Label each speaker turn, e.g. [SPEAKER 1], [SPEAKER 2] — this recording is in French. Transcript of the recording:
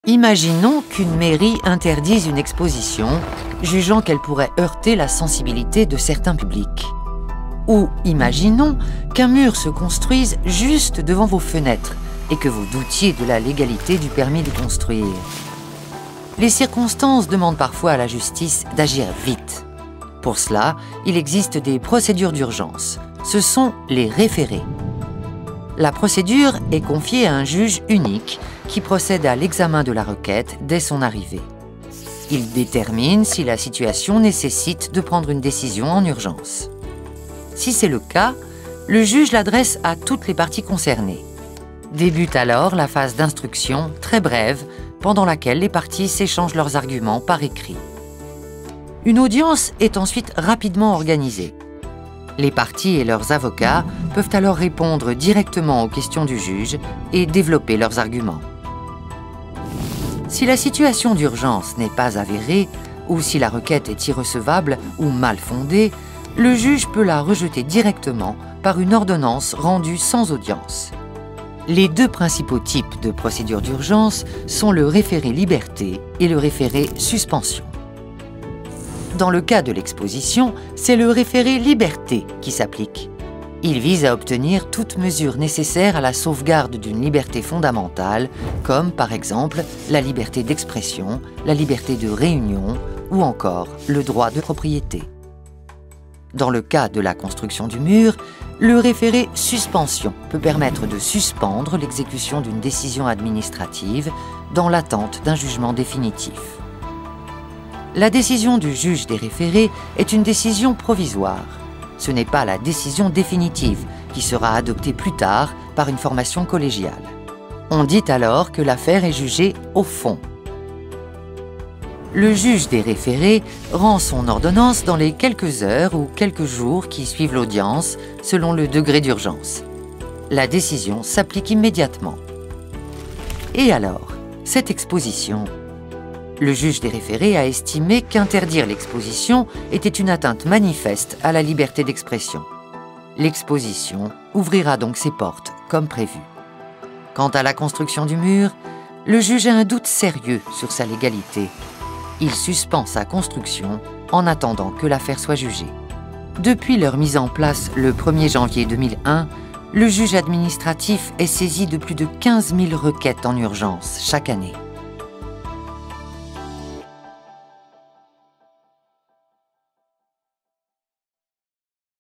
[SPEAKER 1] Imaginons qu'une mairie interdise une exposition, jugeant qu'elle pourrait heurter la sensibilité de certains publics. Ou imaginons qu'un mur se construise juste devant vos fenêtres et que vous doutiez de la légalité du permis de construire. Les circonstances demandent parfois à la justice d'agir vite. Pour cela, il existe des procédures d'urgence. Ce sont les référés. La procédure est confiée à un juge unique qui procède à l'examen de la requête dès son arrivée. Il détermine si la situation nécessite de prendre une décision en urgence. Si c'est le cas, le juge l'adresse à toutes les parties concernées. Débute alors la phase d'instruction, très brève, pendant laquelle les parties s'échangent leurs arguments par écrit. Une audience est ensuite rapidement organisée. Les parties et leurs avocats peuvent alors répondre directement aux questions du juge et développer leurs arguments. Si la situation d'urgence n'est pas avérée, ou si la requête est irrecevable ou mal fondée, le juge peut la rejeter directement par une ordonnance rendue sans audience. Les deux principaux types de procédures d'urgence sont le référé liberté et le référé suspension. Dans le cas de l'exposition, c'est le référé liberté qui s'applique. Il vise à obtenir toute mesure nécessaire à la sauvegarde d'une liberté fondamentale, comme par exemple la liberté d'expression, la liberté de réunion ou encore le droit de propriété. Dans le cas de la construction du mur, le référé suspension peut permettre de suspendre l'exécution d'une décision administrative dans l'attente d'un jugement définitif. La décision du juge des référés est une décision provisoire. Ce n'est pas la décision définitive qui sera adoptée plus tard par une formation collégiale. On dit alors que l'affaire est jugée au fond. Le juge des référés rend son ordonnance dans les quelques heures ou quelques jours qui suivent l'audience, selon le degré d'urgence. La décision s'applique immédiatement. Et alors, cette exposition? Le juge des référés a estimé qu'interdire l'exposition était une atteinte manifeste à la liberté d'expression. L'exposition ouvrira donc ses portes, comme prévu. Quant à la construction du mur, le juge a un doute sérieux sur sa légalité. Il suspend sa construction en attendant que l'affaire soit jugée. Depuis leur mise en place le 1er janvier 2001, le juge administratif est saisi de plus de 15 000 requêtes en urgence chaque année.